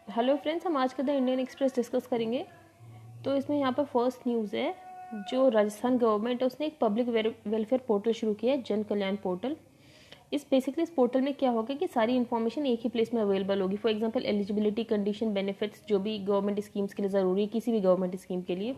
Hello friends, हम आज का द इंडियन एक्सप्रेस डिस्कस करेंगे। तो इसमें यहाँ पर फर्स्ट न्यूज़ है, जो राजस्थान गवर्नमेंट है उसने एक पब्लिक वेलफेयर पोर्टल शुरू किया है, जन कल्याण पोर्टल। इस पोर्टल में क्या होगा कि सारी इन्फॉर्मेशन एक ही प्लेस में अवेलेबल होगी। For example eligibility, condition, benefits, जो भी गवर्नमेंट स्कीम्स के लिए ज़रूरी है, किसी भी गवर्नमेंट स्कीम के लिए,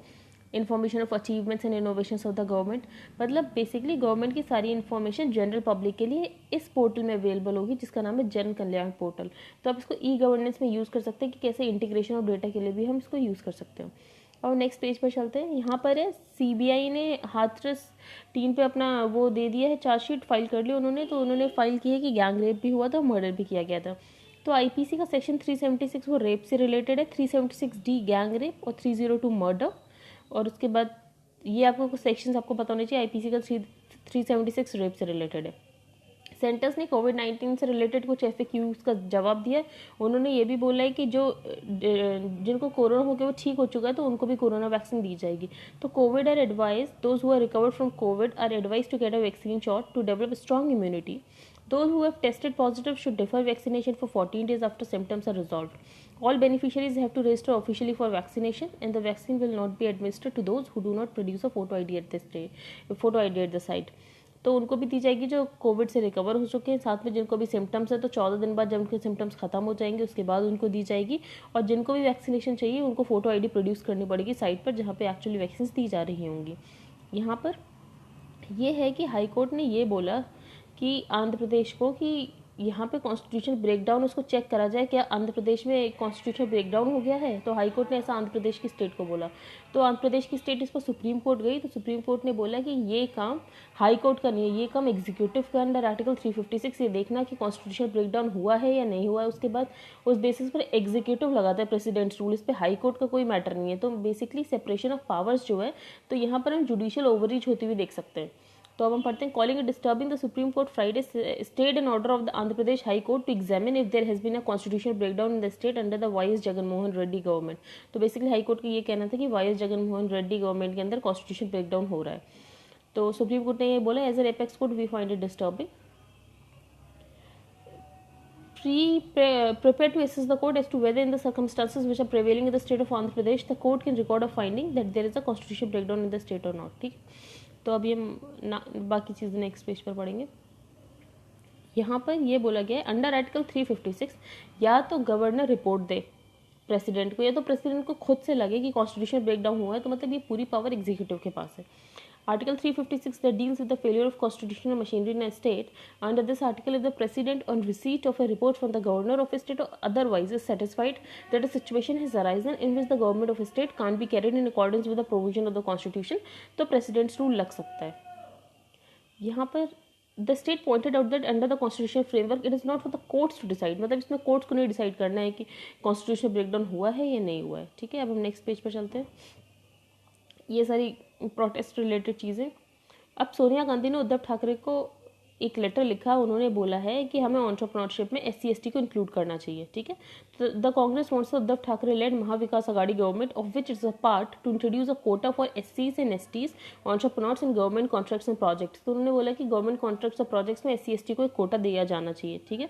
information of achievements and innovations of the government. मतलब बेसिकली गवर्नमेंट की सारी इन्फॉर्मेशन जनरल पब्लिक के लिए इस पोर्टल में अवेलेबल होगी, जिसका नाम है जन कल्याण पोर्टल। तो आप इसको ई गवर्नेंस में यूज़ कर सकते हैं कि कैसे इंटीग्रेशन ऑफ डेटा के लिए भी हम इसको यूज़ कर सकते हैं। और नेक्स्ट पेज पर चलते हैं। यहाँ पर है सीबीआई ने हाथरस 3 पे अपना वो दे दिया है, चार्जशीट फाइल कर ली उन्होंने। तो उन्होंने फाइल की है कि गैंग रेप भी हुआ था, मर्डर भी किया गया था। तो आईपीसी का सेक्शन 376 वो रेप से रिलेटेड है, 376D गैंग रेप और 302 मर्डर। और उसके बाद ये आपको कुछ सेक्शंस आपको पता होने चाहिए। आईपीसी का 376 रेप से रिलेटेड है। सेंटर्स ने कोविड-19 से रिलेटेड कुछ FAQs का जवाब दिया है। उन्होंने ये भी बोला है कि जो जिनको कोरोना हो गया वो ठीक हो चुका है तो उनको भी कोरोना वैक्सीन दी जाएगी। तो Covid are advise, those who are recovered from Covid are advise to get a vaccine shot to develop strong immunity. Those who have tested positive should defer vaccination for 14 days after symptoms are resolved. All beneficiaries have to register officially for vaccination, and the vaccine will not be administered to those who do not produce a photo ID at the site. तो उनको भी दी जाएगी जो Covid से recover हो चुके हैं, साथ में जिनको भी सिम्टम्स है तो 14 दिन बाद जब उनके सिम्टम्स खत्म हो जाएंगे उसके बाद उनको दी जाएगी। और जिनको भी वैक्सीनेशन चाहिए उनको फ़ोटो आईडी प्रोड्यूस करनी पड़ेगी साइट पर जहाँ पे एक्चुअली वैक्सीन दी जा रही होंगी। यहाँ पर ये है कि हाई कोर्ट ने ये बोला कि आंध्र प्रदेश को कि यहाँ पे कॉन्स्टिट्यूशन ब्रेकडाउन उसको चेक करा जाए, क्या आंध्र प्रदेश में कॉन्स्टिट्यूशन ब्रेकडाउन हो गया है। तो हाई कोर्ट ने ऐसा आंध्र प्रदेश की स्टेट को बोला। तो आंध्र प्रदेश की स्टेट इस पर सुप्रीम कोर्ट गई। तो सुप्रीम कोर्ट ने बोला कि ये काम हाई कोर्ट का नहीं है, ये काम एग्जीक्यूटिव का अंडर आर्टिकल 356 ये देखना कि कॉन्स्टिट्यूशन ब्रेकडाउन हुआ है या नहीं हुआ है। उसके बाद उस बेसिस पर एग्जीक्यूटिव लगाता है प्रेसिडेंट्स रूल, इस पर हाई कोर्ट का कोई मैटर नहीं है। तो बेसिकली सेपरेशन ऑफ पावर्स जो है, तो यहाँ पर हम जुडिशियल ओवररीच होती हुई देख सकते हैं। तो अब हम पढ़ते हैं, calling disturbing the Supreme Court Friday stayed an order of the Andhra Pradesh High Court to examine if there has been a constitutional breakdown in the state under the YS Jaganmohan Reddy government. तो बेसिकली हाई कोर्ट का ये कहना था कि YS Jaganmohan Reddy government के अंदर constitution breakdown हो रहा है। तो सुप्रीम कोर्ट ने ये बोला, as an apex court we find it disturbing, prepared to assess the court as to whether in the circumstances which are prevailing in the state of Andhra Pradesh the court can record a finding that there is a constitutional breakdown in the state or not. ठीक, तो अभी हम बाकी चीज़ें next page पर पढ़ेंगे। यहाँ पर ये बोला गया है, अंडर आर्टिकल 356 या तो गवर्नर रिपोर्ट दे प्रेसिडेंट को, या तो प्रेसिडेंट को खुद से लगे कि कॉन्स्टिट्यूशन ब्रेकडाउन हुआ है, तो मतलब ये पूरी पावर एग्जीक्यूटिव के पास है। Article 356 that deals with the failure of constitutional machinery in a state. Under this article, if the president, on receipt of a report from the governor of a state or otherwise, is satisfied that a situation has arisen in which the government of a state can't be carried in accordance with the provision of the constitution, तो president's rule लग सकता है। यहाँ पर the state pointed out that under the constitutional framework it is not for the courts to decide, मतलब इसमें courts को नहीं डिसाइड करना है कि कॉन्स्टिट्यूशनल ब्रेकडाउन हुआ है या नहीं हुआ है। ठीक है, अब हम नेक्स्ट पेज पर चलते हैं। ये सारी प्रोटेस्ट रिलेटेड चीज़ें। अब सोनिया गांधी ने उद्धव ठाकरे को एक लेटर लिखा, उन्होंने बोला है कि हमें एंटरप्रेन्योरशिप में SC/ST को इंक्लूड करना चाहिए। ठीक है, तो the Congress wants Uddhav Thackeray led Maha Vikas Aghadi government of which is a part to introduce a quota for SCs and STs entrepreneurs in government contracts and projects. तो उन्होंने बोला कि गवर्नमेंट कॉन्ट्रैक्ट्स और प्रोजेक्ट्स में SC/ST को एक कोटा दिया जाना चाहिए। ठीक है,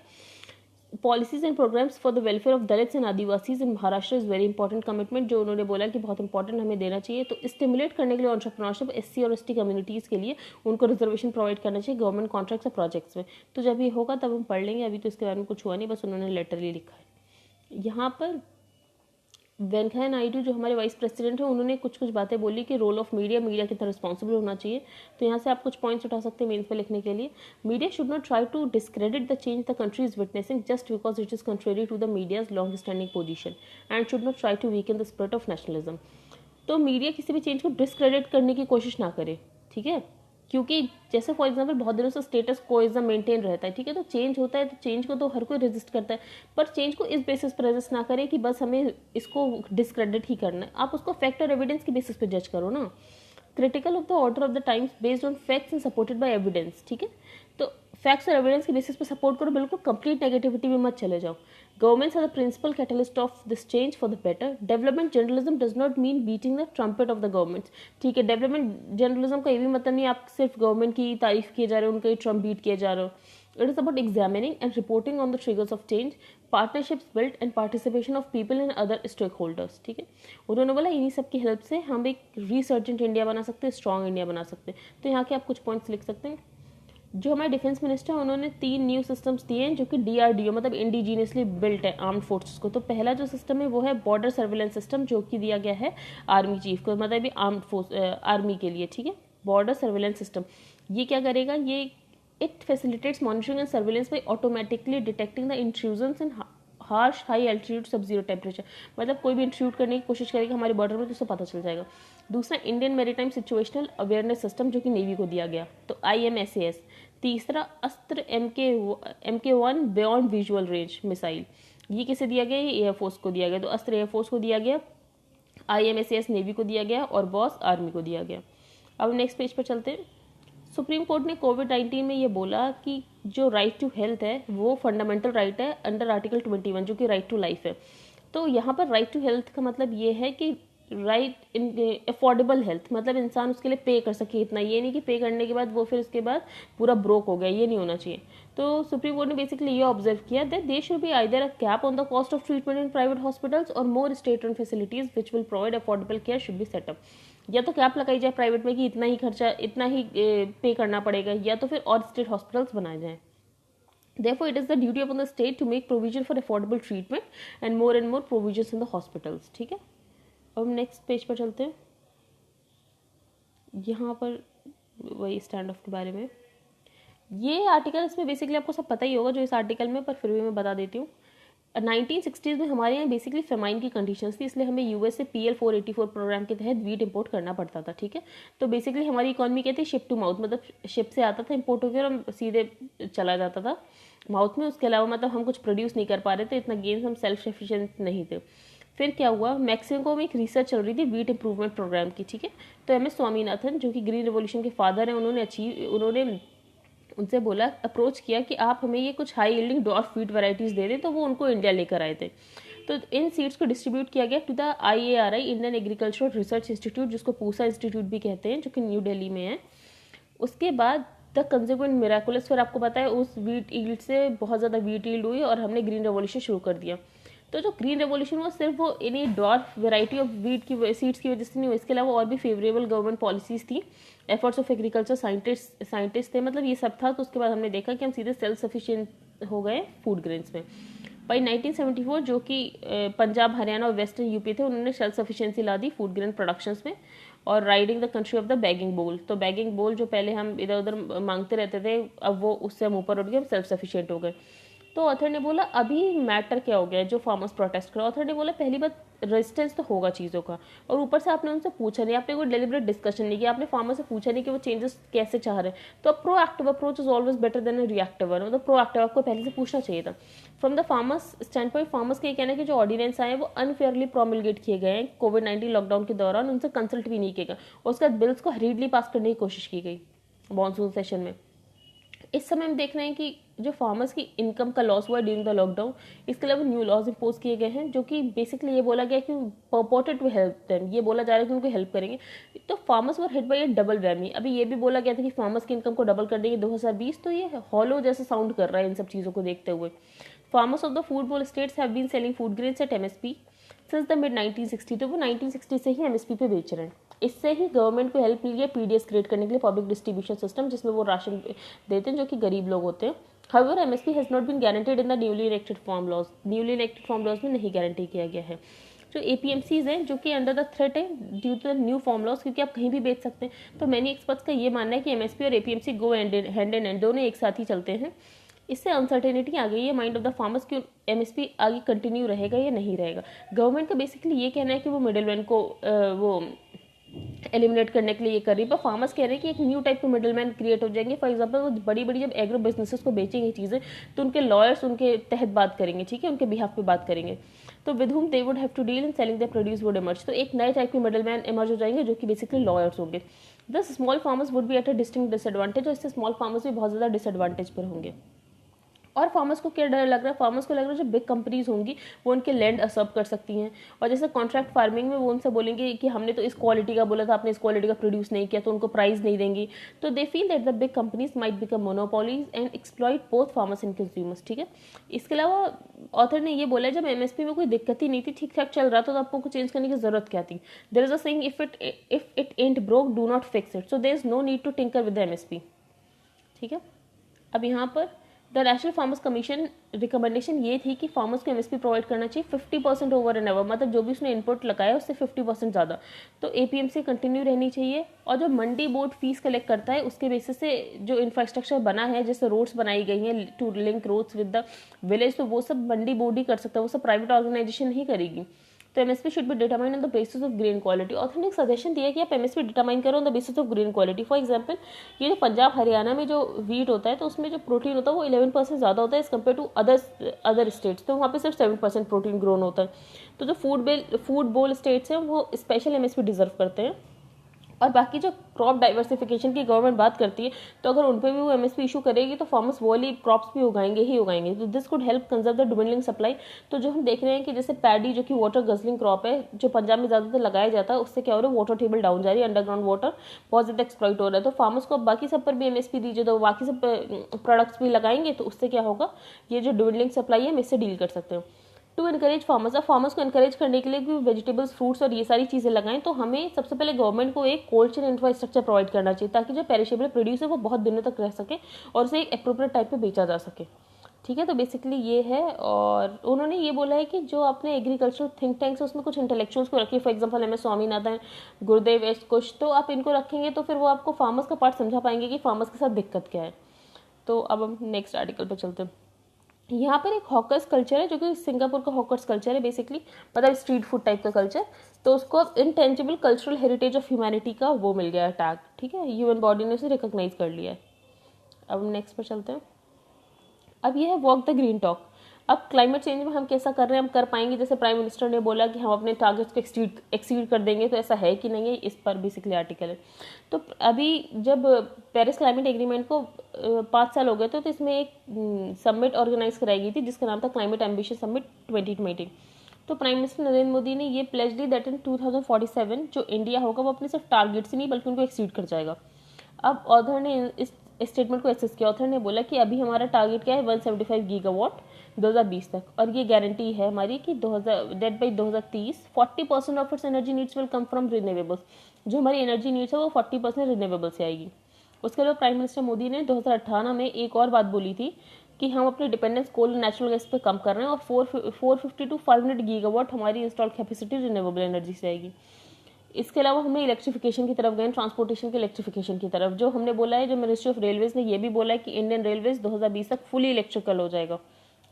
policies and programmes for the welfare of Dalits and Adivasis in Maharashtra is very important commitment, जो उन्होंने बोला कि बहुत इंपॉर्टेंट हमें देना चाहिए। तो स्टिमुलेट करने के लिए एंटरप्रेन्योरशिप SC और ST कम्युनिटीज़ के लिए उनको रिजर्वेशन प्रोवाइड करना चाहिए गवर्नमेंट कॉन्ट्रैक्ट्स और प्रोजेक्ट्स में। तो जब ये होगा तब हम पढ़ लेंगे, अभी तो इसके बारे में कुछ हुआ नहीं, बस उन्होंने लेटर ही लिखा है। यहाँ पर वेंकैया नायडू जो हमारे वाइस प्रेसिडेंट हैं, उन्होंने कुछ बातें बोली कि रोल ऑफ मीडिया कितना रिस्पॉन्सिबल होना चाहिए। तो यहाँ से आप कुछ पॉइंट्स उठा सकते हैं मेन्स पे लिखने के लिए। Media should not try to discredit the change the country is witnessing just because it is contrary to the media's long standing position and should not try to weaken the spirit of nationalism. तो media किसी भी change को discredit करने की कोशिश ना करे। ठीक है, क्योंकि जैसे फॉर एग्जांपल बहुत दिनों से स्टेटस कोइज्म मेंटेन रहता है। ठीक है, तो चेंज होता है तो चेंज को तो हर कोई रेजिस्ट करता है, पर चेंज को इस बेसिस पर रेजिस्ट ना करें कि बस हमें इसको डिस्क्रेडिट ही करना है। आप उसको फैक्ट और एविडेंस की बेसिस पे जज करो ना। Critical of the order of the times based on facts and supported by evidence. ठीक है, तो फैक्ट्स और एविडेंस की बेसिस पे सपोर्ट करो, बिल्कुल कंप्लीट नेगेटिविटी में मत चले जाओ। Governments are the principal catalyst of this change for the better. Development journalism does not mean beating the trumpet of the governments. ठीक है, डेवलपमेंट जर्नलिज्म का ये भी मतलब नहीं आप सिर्फ गवर्नमेंट की तारीफ किए जा रहे हो, उनका ही ट्रम्प बीट किए जा रहे हो। It is about examining and reporting on the triggers of change, partnerships built and participation of people and other stakeholders. ठीक है, उन्होंने बोला इन्हीं सब की हेल्प से हम एक रिसर्जेंट इंडिया बना सकते हैं, स्ट्रॉन्ग इंडिया बना सकते हैं. तो यहाँ के आप कुछ पॉइंट्स लिख सकते हैं. जो हमारे डिफेंस मिनिस्टर हैं उन्होंने 3 न्यू सिस्टम्स दिए हैं जो कि DRDO मतलब इंडिजीनियसली बिल्ट है आर्म्ड फोर्सेस को. तो पहला जो सिस्टम है वो है बॉर्डर सर्विलेंस सिस्टम, जो कि दिया गया है आर्मी चीफ को, मतलब ये आर्म्ड फोर्स आर्मी के लिए. ठीक है, बॉर्डर सर्विलेंस सिस्टम ये क्या करेगा, ये it facilitates monitoring and surveillance by automatically detecting the intrusions in harsh high altitude सब जीरो टेम्परेचर. मतलब कोई भी इंट्रूड करने की कोशिश करेगा हमारे बॉर्डर में तो उसे पता चल जाएगा. दूसरा Indian maritime situational awareness system जो कि नेवी को दिया गया, तो IMSAS. तीसरा अस्त्र MK1 beyond visual range missile, ये किसे दिया गया, ये एयरफोर्स को दिया गया. तो अस्त्र एयरफोर्स को दिया गया, IMSAS नेवी को दिया गया और बॉस आर्मी को दिया गया. अब नेक्स्ट पेज पर चलते हैं. सुप्रीम कोर्ट ने कोविड-19 में ये बोला कि जो राइट टू हेल्थ है वो फंडामेंटल राइट है अंडर आर्टिकल 21 जो कि राइट टू लाइफ है. तो यहाँ पर राइट टू हेल्थ का मतलब ये है कि राइट इन अफोर्डेबल हेल्थ, मतलब इंसान उसके लिए पे कर सके इतना, ये नहीं कि पे करने के बाद वो फिर उसके बाद पूरा ब्रोक हो गया, ये नहीं होना चाहिए. तो सुप्रीम कोर्ट ने बेसिकली ये ऑब्जर्व किया that they should be either a cap on the cost of treatment in private hospitals और more state run facilities which will provide affordable care should be setup. या तो cap लगाई जाए private में कि इतना ही खर्चा, इतना ही पे करना पड़ेगा, या तो फिर और स्टेट हॉस्पिटल्स बनाए जाएं. Therefore, it is the duty upon the state to make provision for affordable treatment and more provisions in the hospitals. ठीक है, अब नेक्स्ट पेज पर चलते हैं. यहाँ पर वही स्टैंड ऑफ के बारे में ये आर्टिकल, इसमें बेसिकली आपको सब पता ही होगा जो इस आर्टिकल में, पर फिर भी मैं बता देती हूँ. 1960s में हमारे यहाँ बेसिकली फेमाइन की कंडीशंस थी, इसलिए हमें US से PL 484 प्रोग्राम के तहत वीट इंपोर्ट करना पड़ता था. ठीक है, तो बेसिकली हमारी इकॉनमी कहती है शिप टू माउथ, मतलब शिप से आता था इंपोर्ट होकर और सीधे चला जाता था माउथ में. उसके अलावा मतलब हम कुछ प्रोड्यूस नहीं कर पा रहे थे, इतना गेन्स हम सेल्फ सफिशिएंट नहीं थे. फिर क्या हुआ, मैक्सिको में एक रिसर्च चल रही थी वीट इंप्रूवमेंट प्रोग्राम की. ठीक है, तो MS स्वामीनाथन जो कि ग्रीन रिवॉल्यूशन के फादर हैं, उन्होंने उनसे बोला, अप्रोच किया कि आप हमें ये कुछ high yielding dwarf wheat varieties दे दें. तो वो उनको इंडिया लेकर आए थे. तो इन सीड्स को डिस्ट्रीब्यूट किया गया to the IARI Indian Agricultural Research Institute, जिसको पूसा इंस्टीट्यूट भी कहते हैं, जो कि न्यू दिल्ली में है. उसके बाद द कंसिक्वेंट मिराकुलस, फिर आपको पता है उस वीट ईल्ड से बहुत ज़्यादा वीट ईल्ड हुई और हमने ग्रीन रेवोल्यूशन शुरू कर दिया. तो जो ग्रीन रेवोल्यूशन हुआ सिर्फ वो इन्हीं डॉर्फ वैरायटी ऑफ वीट की सीड्स की वजह से नहीं हुआ, इसके अलावा और भी फेवरेबल गवर्नमेंट पॉलिसीज थी, एफर्ट्स ऑफ एग्रीकल्चर साइंटिस्ट थे, मतलब ये सब था. तो उसके बाद हमने देखा कि हम सीधे सेल्फ सफिशिएंट हो गए फूड ग्रेन्स में. बाई 1974 जो कि पंजाब, हरियाणा और वेस्टर्न यूपी थे, उन्होंने सेल्फ सफिशिएंसी ला दी फूड ग्रेन प्रोडक्शंस में. और riding the country of the begging bowl, तो बैगिंग बोल जो पहले हम इधर उधर मांगते रहते थे, अब वो उससे हम ऊपर उठ गए, हम सेल्फ सफिशिएंट हो गए. तो ऑथर ने बोला अभी मैटर क्या हो गया जो फार्मर्स प्रोटेस्ट करा. ऑथर ने बोला पहली बात रेजिस्टेंस तो होगा चीज़ों का, और ऊपर से आपने उनसे पूछा नहीं, आपने कोई डेलिब्रेट डिस्कशन नहीं किया, आपने फार्मर से पूछा नहीं कि वो चेंजेस कैसे चाह रहे हैं. तो proactive approach is always better than a reactive one, मतलब प्रोएक्टिव आपको पहले से पूछना चाहिए था. From the farmers stand point, farmers का ये कहना है कि जो ऑर्डिनेंस आए हैं वो अनफेयरली प्रोमलगेट किए गए हैं कोविड-19 लॉकडाउन के दौरान, उनसे कंसल्ट भी नहीं किया गया, और उसके बाद बिल्स को हरीडली पास करने की कोशिश की गई मॉनसून सेशन में. इस समय हम देख रहे हैं कि जो फार्मर्स की इनकम का लॉस हुआ ड्यूरिंग द लॉकडाउन, इसके अलावा न्यू लॉज इम्पोज किए गए हैं जो कि बेसिकली ये बोला गया कि पर्पोर्टेड टू हेल्प देम, ये बोला जा रहा है कि उनको हेल्प करेंगे. तो farmers were hit by A double whammy. अभी ये भी बोला गया था कि फार्मर्स की इनकम को डबल कर देंगे 2020, तो ये हॉलो जैसा साउंड कर रहा है इन सब चीज़ों को देखते हुए. Farmers of the food bowl states have been selling food grains at MSP since the mid 1960. तो वो 1960 से ही MSP पे बेच रहे हैं. इससे ही गवर्नमेंट को हेल्प मिली है PDS क्रिएट करने के लिए, पब्लिक डिस्ट्रीब्यूशन सिस्टम, जिसमें वो राशन देते हैं जो कि गरीब लोग होते हैं. However, MSP has not been guaranteed in the newly enacted farm laws. Newly enacted farm laws में नहीं गारंटी किया गया है. जो APMCs हैं जो कि अंडर द थ्रेट है due to the new farm laws, क्योंकि आप कहीं भी बेच सकते हैं. तो मैनी एक्सपर्ट्स का ये मानना है कि MSP और APMC go hand in hand, दोनों एक साथ ही चलते हैं. इससे अनसर्टेनिटी आ गई है माइंड ऑफ द फार्मर्स कि MSP आगे कंटिन्यू रहेगा या नहीं रहेगा. गवर्नमेंट का बेसिकली ये कहना है कि वो मिडिल मैन को वो एलिमिनेट करने के लिए ये कर रही है, पर फार्मर्स कह रहे हैं कि एक न्यू टाइप के मिडिल मैन क्रिएट हो जाएंगे. फॉर एग्जांपल वो बड़ी बड़ी जब एग्रो बिजनेसेस को बेचेंगे चीज़ें, तो उनके लॉयर्स उनके तहत बात करेंगे, ठीक है, उनके बिहाफ पे बात करेंगे. तो with whom they would have to deal in selling the produce would emerge. तो एक नए टाइप के मिडिल मैन इमर्ज हो जाएंगे जो कि बेसिकली लॉयर्स होंगे. दस small farmers would be at a distinct disadvantage, और इससे स्मॉल फार्मर्स भी बहुत ज़्यादा डिसएडवांटेज पर होंगे. और फार्मर्स को क्या डर लग रहा है, फार्मर्स को लग रहा है जो बिग कंपनीज होंगी वो उनके लैंड असर्व कर सकती हैं, और जैसे कॉन्ट्रैक्ट फार्मिंग में वो उनसे बोलेंगे कि हमने तो इस क्वालिटी का बोला था, आपने इस क्वालिटी का प्रोड्यूस नहीं किया, तो उनको प्राइस नहीं देंगी। तो they feel that the big companies might become monopolies and exploit both farmers and consumers. ठीक है, इसके अलावा ऑथर ने ये बोला जब एमएसपी में कोई दिक्कत ही नहीं थी, ठीक ठाक चल रहा था, तो आपको कुछ चेंज करने की जरूरत क्या थी। There is a saying, if it ain't broke do not fix it, so there is no need to tinker with the MSP. ठीक है, अब यहाँ पर the National Farmers Commission recommendation ये थी कि फार्मर्स को एमएसपी प्रोवाइड करना चाहिए 50% ओवर एंड एवर, मतलब जो भी उसने इनपुट लगाया उससे 50% ज़्यादा, तो एपीएमसी कंटिन्यू रहनी चाहिए। और जो मंडी बोर्ड फीस कलेक्ट करता है उसके बेसिस से जो इंफ्रास्ट्रक्चर बना है, जैसे रोड्स बनाई गई हैं to link roads with the village, तो वो सब मंडी बोर्ड ही कर सकता है, वो सब प्राइवेट ऑर्गेनाइजेशन नहीं करेगी। तो MSP should be determine on the basis of grain quality. Author ने एक सजेशन दिया कि आप एमएसपी डिटरमाइन करो on the basis of grain quality. For example, ये जो पंजाब हरियाणा में जो वीट होता है तो उसमें जो प्रोटीन होता है वो 11% ज़्यादा होता है as compared to other states, तो वहाँ पे सिर्फ 7% प्रोटीन ग्रोन होता है। तो जो फूड बोल स्टेट्स हैं वो स्पेशल एमएसपी डिजर्व करते हैं। और बाकी जो क्रॉप डाइवर्सिफिकेशन की गवर्नमेंट बात करती है, तो अगर उन पर भी वो एमएसपी इशू करेगी तो फार्मर्स वो वाली क्रॉप्स भी उगाएंगे ही उगाएंगे। तो this could help conserve the dwindling supply. तो जो हम देख रहे हैं कि जैसे पैडी जो कि वाटर गजलिंग क्रॉप है, जो पंजाब में ज़्यादातर लगाया जाता है, उससे क्या हो रहा है, वाटर टेबल डाउन जा रही है, अंडरग्राउंड वाटर बहुत ज़्यादा एक्सप्लॉइट हो रहा है। तो फार्मर्स को बाकी सब पर भी एमएसपी दीजिए, तो बाकी सब प्रोडक्ट्स भी लगाएंगे, तो उससे क्या होगा, ये जो डिविडलिंग सप्लाई है हम इससे डील कर सकते हैं। टू इनकरेज फार्मर्स, अब फार्मर्स को इनकरेज करने के लिए भी वेजिटेबल्स, फ्रूट्स और ये सारी चीज़ें लगाएं, तो हमें सबसे पहले गवर्नमेंट को एक कोल्ड चेन इंफ्रास्ट्रक्चर प्रोवाइड करना चाहिए, ताकि जो पेरिशेबल प्रोड्यूस है वो बहुत दिनों तक रह सके और उसे एक अप्रोप्रिएट टाइप पे बेचा जा सके। ठीक है, तो बेसिकली ये है। और उन्होंने ये बोला है कि जो अपने एग्रीकल्चरल थिंक टैंक्स है उसमें कुछ इंटेलेक्चुअल्स को रखिए, for example M S Swaminathan, Gurudev एस कुछ, तो आप इनको रखेंगे तो फिर वो आपको फार्मर्स का पार्ट समझा पाएंगे कि फार्मर्स के साथ दिक्कत क्या है। तो अब हम नेक्स्ट आर्टिकल पर चलते हैं। यहाँ पर एक हॉकर्स कल्चर है जो कि सिंगापुर का हॉकर्स कल्चर है बेसिकली, मतलब स्ट्रीट फूड टाइप का कल्चर। तो उसको अब intangible cultural heritage of humanity का वो मिल गया है टैग। ठीक है, ह्यूमन बॉडी ने उसे रिकॉग्नाइज कर लिया है। अब नेक्स्ट पर चलते हैं। अब ये है वॉक द ग्रीन टॉक। अब क्लाइमेट चेंज में हम कैसा कर रहे हैं, हम कर पाएंगे, जैसे प्राइम मिनिस्टर ने बोला कि हम अपने टारगेट्स को एक्सीड कर देंगे, तो ऐसा है कि नहीं है, इस पर बेसिकली आर्टिकल है। तो अभी जब पेरिस क्लाइमेट एग्रीमेंट को 5 साल हो गए थे, तो इसमें एक समिट ऑर्गेनाइज कराई गई थी जिसका नाम था क्लाइमेट एम्बिशन समिट 2020। तो प्राइम मिनिस्टर नरेंद्र मोदी ने ये प्लेज ली दैट इन 2047 जो इंडिया होगा वो अपने सिर्फ टारगेट से नहीं बल्कि उनको एक्सीड कर जाएगा। अब ऑथर ने इस स्टेटमेंट को एक्सेस किया। ऑथर ने बोला कि अभी हमारा टारगेट क्या है, 175 गीगावाट 2020 तक, और ये गारंटी है हमारी कि 2000 by 2030 40% of its energy needs will come from renewables. जो हमारी एनर्जी नीड्स है वो 40% रिन्यूएबल से आएगी। उसके अलावा प्राइम मिनिस्टर मोदी ने 2018 में एक और बात बोली थी कि हम अपनी डिपेंडेंस कोल और नेचुरल गैस पे कम कर रहे हैं, और 450 टू 500 गीगावाट हमारी इंस्टॉल कैपेसिटी रिन्यूएबल एनर्जी से आएगी। इसके अलावा हमने इलेक्ट्रिफिकेशन की तरफ गए, ट्रांसपोर्टेशन के इलेक्ट्रिफिकेशन की तरफ, जो हमने बोला है, जो मिनिस्ट्री ऑफ रेलवेज ने ये भी बोला है कि इंडियन रेलवेज 2020 तक फुली इलेक्ट्रिकल हो जाएगा।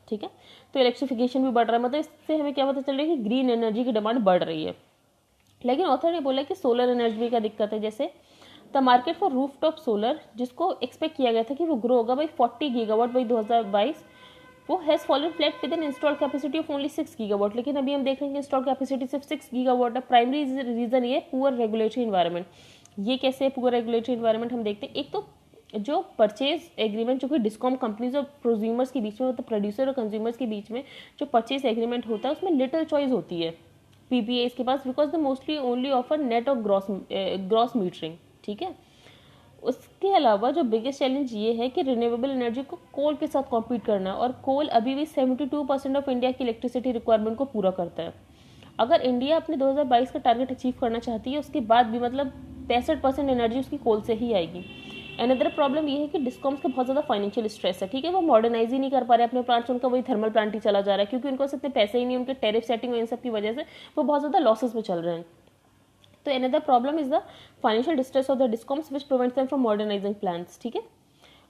ठीक है, तो इलेक्ट्रिफिकेशन भी बढ़ रहा है, मतलब इससे हमें क्या पता चल रहा है कि ग्रीन एनर्जी की डिमांड बढ़ रही है। लेकिन ऑथर ने बोला कि सोलर एनर्जी का दिक्कत है, जैसे the market for rooftop solar, जिसको एक्सपेक्ट किया गया था कि वो ग्रो होगा बाई 40 गीगावाट बाई 2022, वो has fallen flat with an install capacity of only 6 gigawatt. लेकिन अभी हम देख रहे हैं कि इंस्टॉल कैपेसिटी सिर्फ 6 गीगावाट है। प्राइमरी रीजन ये पुअर रेगुलेटरी इन्वायरमेंट। ये कैसे है पुअर रेगुलेटरी इन्वायरमेंट, हम देखते हैं। एक तो जो परचेज एग्रीमेंट जो कि डिस्कॉम कंपनीज और प्रोज्यूमर्स के बीच में, मतलब प्रोड्यूसर और कंज्यूमर्स के बीच में जो परचेज एग्रीमेंट होता है उसमें लिटिल चॉइस होती है पीपीए के पास, because they mostly only offer net और ग्रॉस मीटरिंग। ठीक है, उसके अलावा जो बिगेस्ट चैलेंज ये है कि रिन्यूएबल एनर्जी को कोल के साथ कॉम्पीट करना, और कोल अभी भी 72% ऑफ इंडिया की इलेक्ट्रिसिटी रिक्वायरमेंट को पूरा करता है। अगर इंडिया अपने 2022 का टारगेट अचीव करना चाहती है उसके बाद भी मतलब 65% एनर्जी उसकी कोल से ही आएगी। अनदर प्रॉब्लम ये है कि डिस्कॉम्स का बहुत ज़्यादा फाइनेंशियल स्ट्रेस है। ठीक है, वो मॉडर्नाइज ही नहीं कर पा रहे अपने प्लांट्स, उनका वही थर्मल प्लांट ही चला जा रहा है, क्योंकि उनको इतने पैसे ही नहीं, उनके टैरिफ सेटिंग और इन सब की वजह से वो बहुत ज़्यादा लॉसेस में चल रहे हैं। तो another problem is the financial distress of the discoms which prevents them from modernizing plants। ठीक है,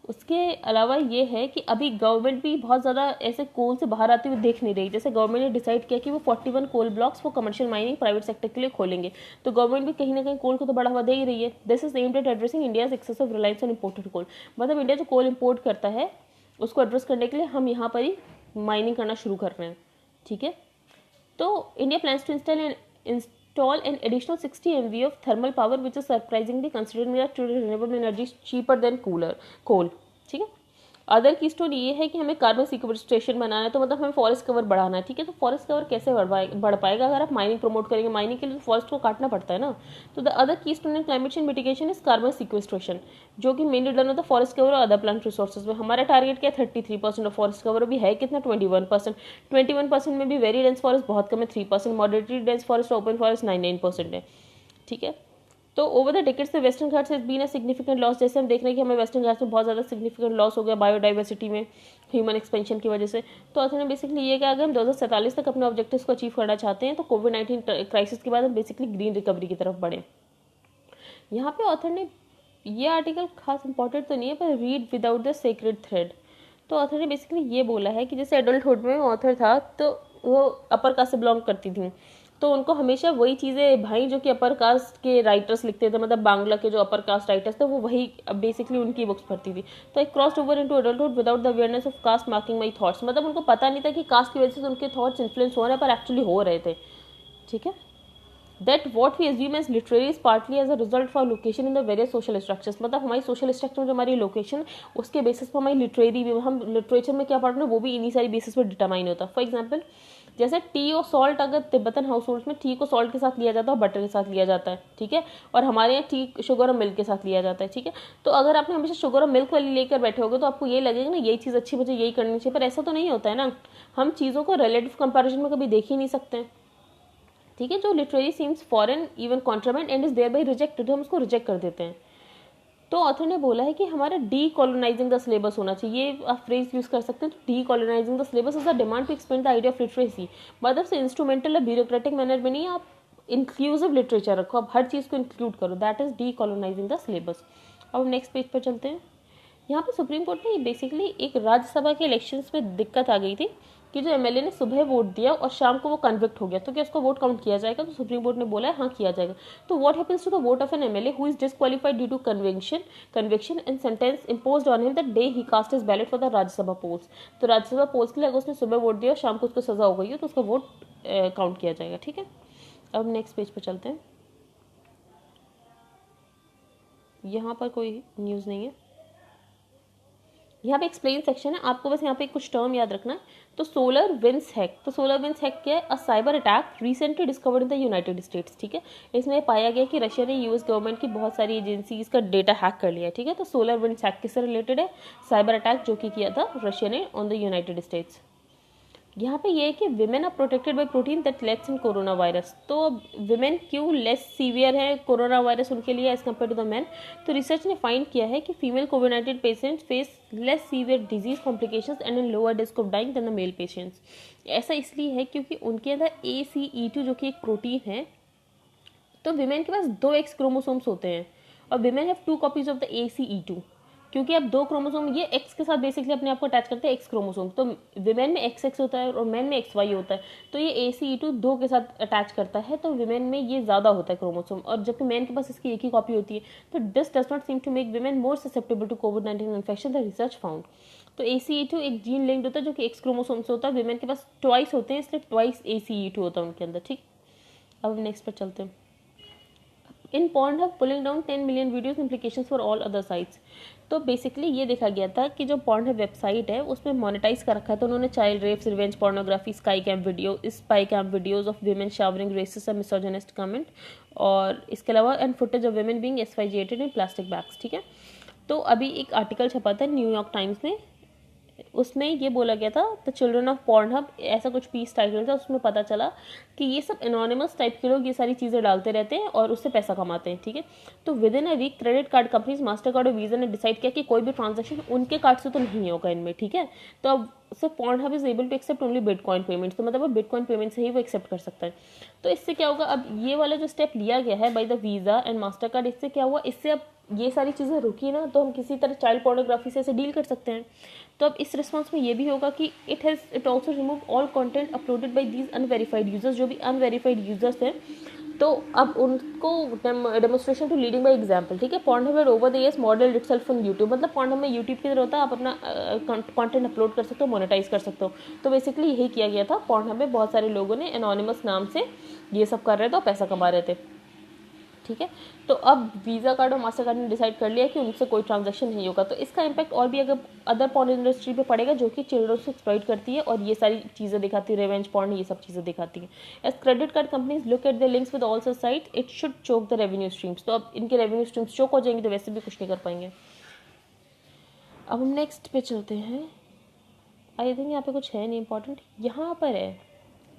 उसके अलावा ये है कि अभी गवर्नमेंट भी बहुत ज़्यादा ऐसे कोल से बाहर आते हुए देख नहीं रही। जैसे गवर्नमेंट ने डिसाइड किया कि वो 41 कोल ब्लॉक्स वो कमर्शियल माइनिंग प्राइवेट सेक्टर के लिए खोलेंगे, तो गवर्नमेंट भी कहीं ना कहीं कोल को तो बढ़ावा दे ही रही है। This is aimed at addressing India's excessive reliance on imported coal. मतलब इंडिया जो कोल इंपोर्ट करता है उसको एड्रेस करने के लिए हम यहाँ पर ही माइनिंग करना शुरू कर रहे हैं। ठीक है, तो India plans to install an additional 60 MW of thermal power which is surprisingly considering that today renewable energy is cheaper than coal। ठीक है, अदर की स्टोरी ये है कि हमें कार्बन सिक्वेस्ट्रेशन बनाना है, तो मतलब हमें फॉरेस्ट कवर बढ़ाना है, ठीक है। तो फॉरेस्ट कवर कैसे बढ़ पाएगा अगर आप माइनिंग प्रमोट करेंगे, माइनिंग के लिए तो फॉरेस्ट को काटना पड़ता है ना। तो द अदर की stone in climate change mitigation is carbon sequestration, जो कि मेनली डन होता है फॉरेस्ट कवर और अदर प्लांट रिसोर्सेज में। हमारा टारगेट क्या है 33% ऑफ फॉरेस्ट कवर, अभी है कितना 21%। 21% में भी वेरी डेंस फॉरेस्ट बहुत कम है 3%, moderately dense forest open forest 99% है, ठीक है। तो ओवर द डिकेड्स से western Ghats has been a significant loss, जैसे हम देख रहे हैं कि हमें वेस्टर्न घाट्स में बहुत ज़्यादा सिग्निफिकेंट लॉस हो गया बायोडाइवर्सिटी में ह्यूमन एक्सपेंशन की वजह से। तो ऑथर ने बेसिकली ये कहा अगर हम 2047 तक अपने ऑब्जेक्टिव्स को अचीव करना चाहते हैं तो कोविड-19 क्राइसिस के बाद हम बेसिकली ग्रीन रिकवरी की तरफ बढ़ें। यहाँ पे ऑथर ने ये आर्टिकल खास इंपॉर्टेंट तो नहीं है, पर read without the sacred thread. तो ऑथर ने बेसिकली ये बोला है कि जैसे एडल्टहुड में ऑथर था तो वो अपर कास्ट से बिलोंग करती थी, तो उनको हमेशा वही चीज़ें भाई जो कि अपर कास्ट के राइटर्स लिखते थे, मतलब बांग्ला के जो अपर कास्ट राइटर्स थे वो वही बेसिकली उनकी बुक्स पढ़ती थी। तो I crossed over into adulthood without the awareness of caste marking my thoughts, मतलब उनको पता नहीं था कि कास्ट की वजह से उनके थॉट्स इन्फ्लुएंस हो रहे हैं, पर एक्चुअली हो रहे थे, ठीक है। That what we assume as literary is partly as a result of our location in the various social structures, मतलब हमारी सोशल स्ट्रक्चर में जो हमारी लोकेशन उसके बेसिस पर हमारी लिटरेरी भी, हम लिटरेचर में क्या पढ़ रहे हैं वो भी इन्हीं सारी बेसिस पर डिटरमाइन होता है। फॉर एग्जाम्पल जैसे टी और सॉल्ट, अगर तिब्बतन हाउस होल्ड में टी को सॉल्ट के साथ लिया जाता है और बटर के साथ लिया जाता है, ठीक है, और हमारे यहाँ टी शुगर और मिल्क के साथ लिया जाता है, ठीक है। तो अगर आपने हमेशा शुगर और मिल्क वाली लेकर बैठे होगे तो आपको ये लगेगा ना यही चीज़ अच्छी, मुझे यही करनी चाहिए, पर ऐसा तो नहीं होता है ना। हम चीज़ों को रिलेटिव कंपैरिजन में कभी देख ही नहीं सकते, ठीक है। जो literary seems foreign even contraband and is thereby rejected, हम उसको रिजेक्ट कर देते हैं। तो ऑथर ने बोला है कि हमारा डी कॉलोनाइजिंग द सिलेबस होना चाहिए, ये आप फ्रेज यूज कर सकते हैं। तो decolonising the syllabus is a demand to expand the idea of literacy, मतलब से इंस्ट्रूमेंटल या ब्यूरोक्रेटिक मैनर में नहीं, आप इंक्लूसिव लिटरेचर रखो, आप हर चीज़ को इंक्लूड करो, that is D colonising the syllabus. अब नेक्स्ट पेज पर चलते हैं। यहाँ पे सुप्रीम कोर्ट ने बेसिकली एक राज्यसभा के इलेक्शंस में दिक्कत आ गई थी कि जो एमएलए ने सुबह वोट दिया और शाम को वो कन्विक्ट हो गया, तो क्या उसका वोट काउंट किया जाएगा? तो सुप्रीम कोर्ट ने बोला है हाँ किया जाएगा। तो what happens to the vote of an MLA who is disqualified due to conviction and sentence imposed on him the day he cast his ballot for the Rajya Sabha polls. तो राज्यसभा पोल्स के लिए अगर उसने सुबह वोट दिया और शाम को उसको सजा हो गई है तो उसका वोट काउंट किया जाएगा, ठीक है। अब नेक्स्ट पेज पर चलते हैं। यहाँ पर कोई न्यूज़ नहीं है, यहाँ पे एक्सप्लेन सेक्शन है, आपको बस यहाँ पे कुछ टर्म याद रखना है। तो सोलर विंड्स हैक, तो सोलर विंड्स हैक क्या है? A cyber attack recently discovered in the United states, ठीक है। इसमें पाया गया कि रशिया ने यूएस गवर्नमेंट की बहुत सारी एजेंसीज का डेटा हैक कर लिया है, ठीक है। तो सोलर विंड्स हैक किससे रिलेटेड है? साइबर अटैक जो कि किया था रशिया ने ऑन द यूनाइटेड स्टेट्स। यहाँ पे ये है कि women are protected by protein that lets in corona virus. तो विमेन क्यों लेस सीवियर है कोरोना वायरस उनके लिए as compared to the man? तो रिसर्च ने फाइंड किया है कि फीमेल कोविड-19 patients face less severe disease complications and in lower risk of dying than the male patients. ऐसा इसलिए है क्योंकि उनके अंदर ACE2 जो कि एक प्रोटीन है, तो विमेन के पास 2 एक्स क्रोमोसोम्स होते हैं और women have 2 copies of the ACE2, क्योंकि अब 2 क्रोमोसोम ये एक्स के साथ बेसिकली अपने आप को अटैच करते हैं, एक्स क्रोमोसोम। तो विमेन में XX होता है और मैन में XY होता है, तो ये ACE2 2 के साथ अटैच करता है, तो विमेन में ये ज़्यादा होता है क्रोमोसोम, और जबकि मैन के पास इसकी एक ही कॉपी होती है। तो this does not seem to make women more susceptible to कोविड-19 इन्फेक्शन, द रिसर्च फाउंड। तो ACE2 एक जीन लिंक्ड होता है जो कि एक्स क्रोमोसोम से होता है, विमेन के पास ट्वाइस होते हैं, इसलिए ट्वाइस ACE2 होता है उनके अंदर, ठीक। अब नेक्स्ट पर चलते हैं। इन Pornhub pulling down 10 million videos implications for all other sites. तो बेसिकली ये देखा गया था कि जो Pornhub वेबसाइट है उसमें मोनेटाइज कर रखा है, तो उन्होंने child rapes, revenge pornography, spy cam videos of women showering, racist और मिसोजिनिस्ट कमेंट, और इसके अलावा and footage of women being asphyxiated in plastic bags, ठीक है। तो अभी एक आर्टिकल छपा था न्यूयॉर्क टाइम्स में, उसमें ये बोला गया था द चिल्ड्रन ऑफ Pornhub, ऐसा कुछ पीस टाइटल था, उसमें पता चला कि ये सब एनोनिमस टाइप के लोग ये सारी चीज़ें डालते रहते हैं और उससे पैसा कमाते हैं, ठीक है। तो within a week credit card companies Mastercard और वीज़ा ने डिसाइड किया कि कोई भी ट्रांजेक्शन उनके कार्ड से तो नहीं होगा इनमें, ठीक है। तो अब सिर्फ Pornhub is able to accept only bitcoin payments, तो मतलब बिटकॉइन पेमेंट से ही वो एक्सेप्ट कर सकता है। तो इससे क्या होगा, अब ये वाला जो स्टेप लिया गया है by the visa and master card, इससे क्या हुआ, इससे अब ये सारी चीज़ें रुकी ना, तो हम किसी तरह चाइल्ड पोर्नोग्राफी से डील कर सकते हैं। तो अब इस रिस्पॉन्स में ये भी होगा कि it also remove all content uploaded by these unverified users, जो भी अनवेरीफाइड यूजर्स हैं, तो अब उनको demonstration to leading by example, ठीक है। Pornhub over the years model itself on YouTube, मतलब Pornhub में यूट्यूब की तरह होता है, आप अपना कंटेंट अपलोड कर सकते हो, मोनेटाइज कर सकते हो। तो बेसिकली यही किया गया था। Pornhub में बहुत सारे लोगों ने एनोनिमस नाम से ये सब कर रहे थे और पैसा कमा रहे थे, ठीक है। तो अब वीज़ा कार्ड और मास्टर कार्ड ने डिसाइड कर लिया कि उनसे कोई ट्रांजैक्शन नहीं होगा, तो इसका इम्पैक्ट और भी अगर अदर पॉर्न इंडस्ट्री पे पड़ेगा जो कि चिल्ड्रन से एक्सप्लॉइट करती है और ये सारी चीज़ें दिखाती है, रिवेंज पॉर्न, ये सब चीज़ें दिखाती है। As credit card companies look at the links with all such site, it should choke the revenue streams. तो अब इनके रेवेन्यू स्ट्रीम्स चोक हो जाएंगे तो वैसे भी कुछ नहीं कर पाएंगे। अब हम नेक्स्ट पे चलते हैं। आई थिंक यहाँ पे कुछ है नहीं इंपॉर्टेंट, यहाँ पर है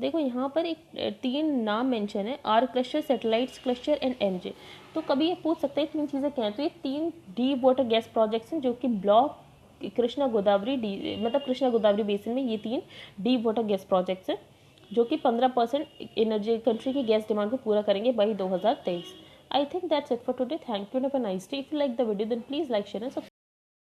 देखो, यहाँ पर एक 3 नाम मेंशन है, R cluster, satellites cluster and MJ. तो कभी ये पूछ सकते हैं 3 चीज़ें क्या हैं, तो ये 3 डीप वाटर गैस प्रोजेक्ट्स हैं जो कि ब्लॉक कृष्णा गोदावरी मतलब कृष्णा गोदावरी बेसिन में ये 3 डीप वाटर गैस प्रोजेक्ट्स हैं जो कि 15% एनर्जी कंट्री की गैस डिमांड को पूरा करेंगे by 2023। I think that's it for today. Thank you, have a nice day. If you like the video then please like, share and subscribe.